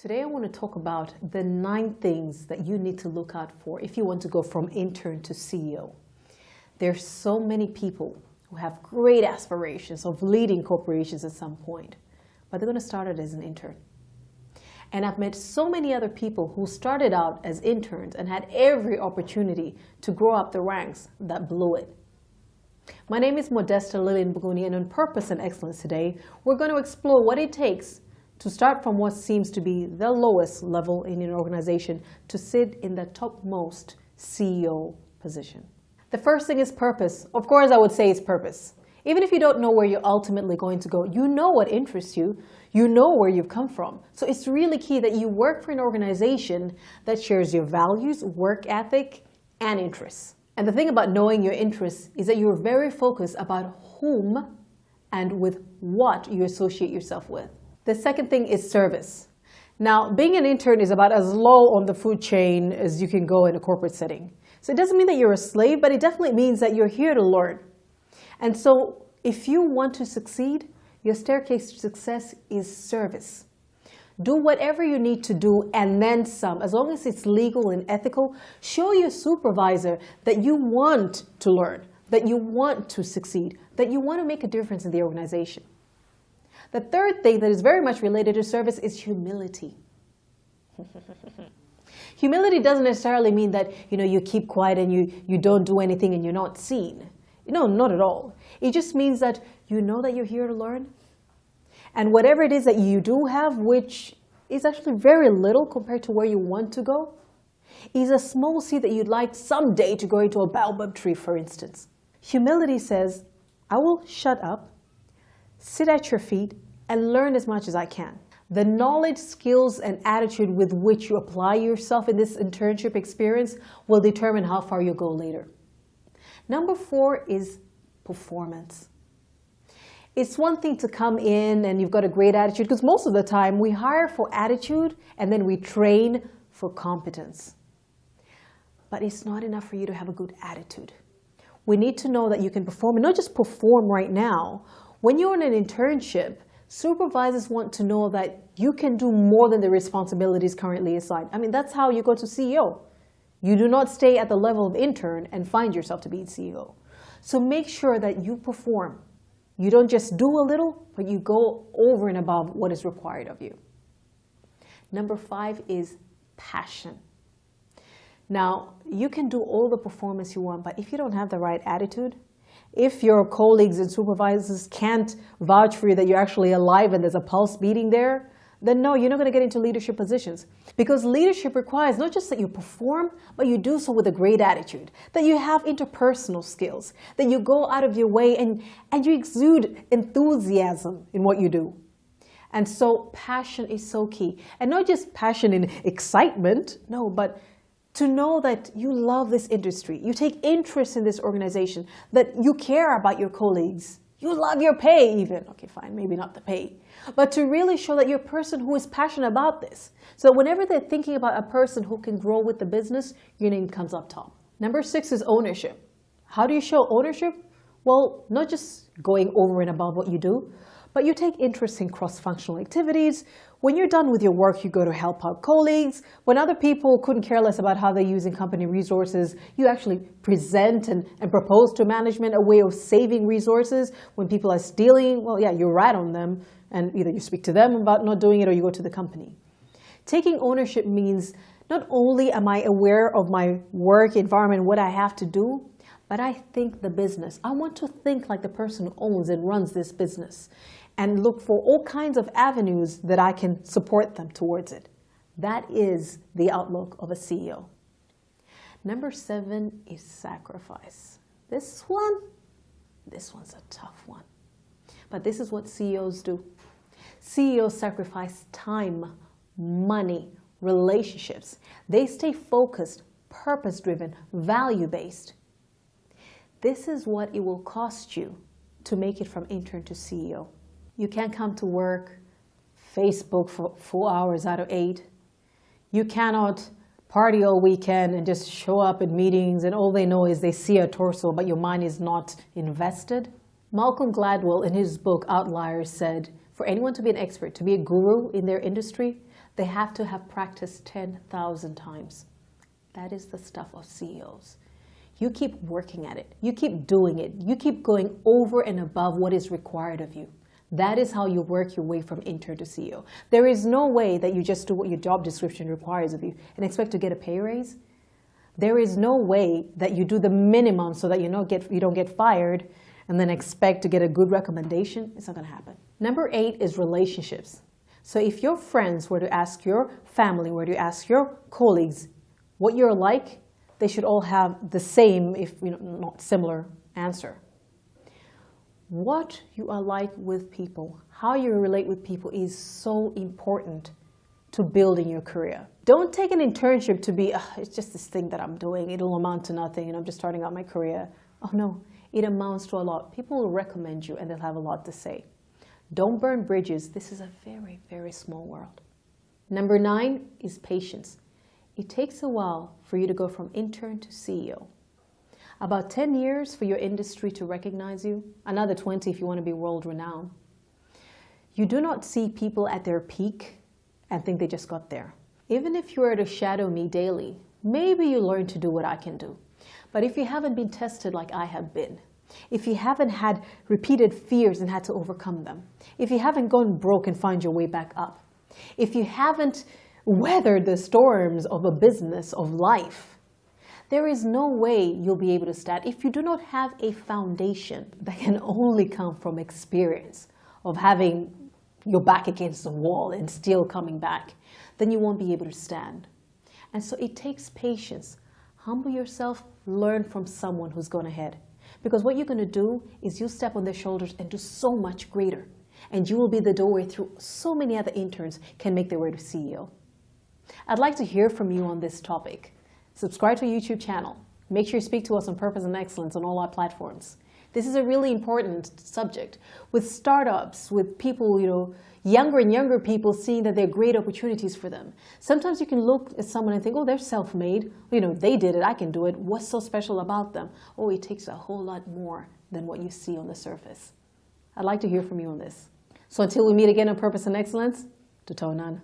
Today I want to talk about the 9 things that you need to look out for if you want to go from intern to CEO. There's so many people who have great aspirations of leading corporations at some point, but they're going to start out as an intern. And I've met so many other people who started out as interns and had every opportunity to grow up the ranks that blew it. My name is Modesta Lillian Buguni, and on Purpose and Excellence today, we're going to explore what it takes to start from what seems to be the lowest level in an organization to sit in the topmost CEO position. The first thing is purpose. Of course, I would say it's purpose. Even if you don't know where you're ultimately going to go, you know what interests you, you know where you've come from. So it's really key that you work for an organization that shares your values, work ethic, and interests. And the thing about knowing your interests is that you're very focused about whom and with what you associate yourself with. The second thing is service. Now, being an intern is about as low on the food chain as you can go in a corporate setting. So it doesn't mean that you're a slave, but it definitely means that you're here to learn. And so if you want to succeed, your staircase to success is service. Do whatever you need to do and then some, as long as it's legal and ethical. Show your supervisor that you want to learn, that you want to succeed, that you want to make a difference in the organization. The third thing that is very much related to service is humility. Humility doesn't necessarily mean that you keep quiet and you don't do anything and you're not seen. No, not at all. It just means that you know that you're here to learn. And whatever it is that you do have, which is actually very little compared to where you want to go, is a small seed that you'd like someday to grow into a baobab tree, for instance. Humility says, I will shut up, sit at your feet, and learn as much as I can. The knowledge, skills, and attitude with which you apply yourself in this internship experience will determine how far you go later. Number 4 is performance. It's one thing to come in and you've got a great attitude, because most of the time we hire for attitude and then we train for competence. But it's not enough for you to have a good attitude. We need to know that you can perform, and not just perform right now. When you're in an internship, supervisors want to know that you can do more than the responsibilities currently assigned. I mean, that's how you go to CEO. You do not stay at the level of intern and find yourself to be CEO. So make sure that you perform. You don't just do a little, but you go over and above what is required of you. Number 5 is passion. Now, you can do all the performance you want, but if you don't have the right attitude, if your colleagues and supervisors can't vouch for you that you're actually alive and there's a pulse beating there, then no, you're not going to get into leadership positions. Because leadership requires not just that you perform, but you do so with a great attitude, that you have interpersonal skills, that you go out of your way and you exude enthusiasm in what you do. And so passion is so key. And not just passion in excitement, no, but to know that you love this industry, you take interest in this organization, that you care about your colleagues, you love your pay even. Okay, fine, maybe not the pay. But to really show that you're a person who is passionate about this. So whenever they're thinking about a person who can grow with the business, your name comes up top. Number 6 is ownership. How do you show ownership? Well, not just going over and above what you do, but you take interest in cross-functional activities. When you're done with your work, you go to help out colleagues. When other people couldn't care less about how they're using company resources, you actually present and propose to management a way of saving resources. When people are stealing, well, yeah, you rat on them, and either you speak to them about not doing it or you go to the company. Taking ownership means not only am I aware of my work environment, what I have to do, but I think the business. I want to think like the person who owns and runs this business and look for all kinds of avenues that I can support them towards it. That is the outlook of a CEO. Number 7 is sacrifice. This one's a tough one. But this is what CEOs do. CEOs sacrifice time, money, relationships. They stay focused, purpose-driven, value-based. This is what it will cost you to make it from intern to CEO. You can't come to work, Facebook for 4 hours out of 8. You cannot party all weekend and just show up at meetings and all they know is they see a torso, but your mind is not invested. Malcolm Gladwell, in his book Outliers, said, for anyone to be an expert, to be a guru in their industry, They have to have practiced 10,000 times. That is the stuff of CEOs. You keep working at it. You keep doing it. You keep going over and above what is required of you. That is how you work your way from intern to CEO. There is no way that you just do what your job description requires of you and expect to get a pay raise. There is no way that you do the minimum so that you don't get fired and then expect to get a good recommendation. It's not going to happen. Number 8 is relationships. So if your friends were to ask your family, were to ask your colleagues what you're like, they should all have the same, if not similar, answer. What you are like with people, how you relate with people is so important to building your career. Don't take an internship to be, it's just this thing that I'm doing, it'll amount to nothing and I'm just starting out my career. Oh no, it amounts to a lot. People will recommend you and they'll have a lot to say. Don't burn bridges. This is a very, very small world. Number 9 is patience. It takes a while for you to go from intern to CEO. About 10 years for your industry to recognize you, another 20 if you want to be world renowned. You do not see people at their peak and think they just got there. Even if you were to shadow me daily, maybe you learn to do what I can do. But if you haven't been tested like I have been, if you haven't had repeated fears and had to overcome them, if you haven't gone broke and find your way back up, if you haven't weathered the storms of a business, of life, there is no way you'll be able to start if you do not have a foundation that can only come from experience of having your back against the wall and still coming back. Then you won't be able to stand. And so it takes patience. Humble yourself, learn from someone who's gone ahead. Because what you're going to do is you step on their shoulders and do so much greater. And you will be the doorway through so many other interns can make their way to CEO. I'd like to hear from you on this topic. Subscribe to our YouTube channel. Make sure you speak to us on Purpose and Excellence on all our platforms. This is a really important subject. With startups, with people, younger and younger people seeing that there are great opportunities for them. Sometimes you can look at someone and think, oh, they're self-made. They did it, I can do it. What's so special about them? Oh, it takes a whole lot more than what you see on the surface. I'd like to hear from you on this. So until we meet again on Purpose and Excellence, Tutonan.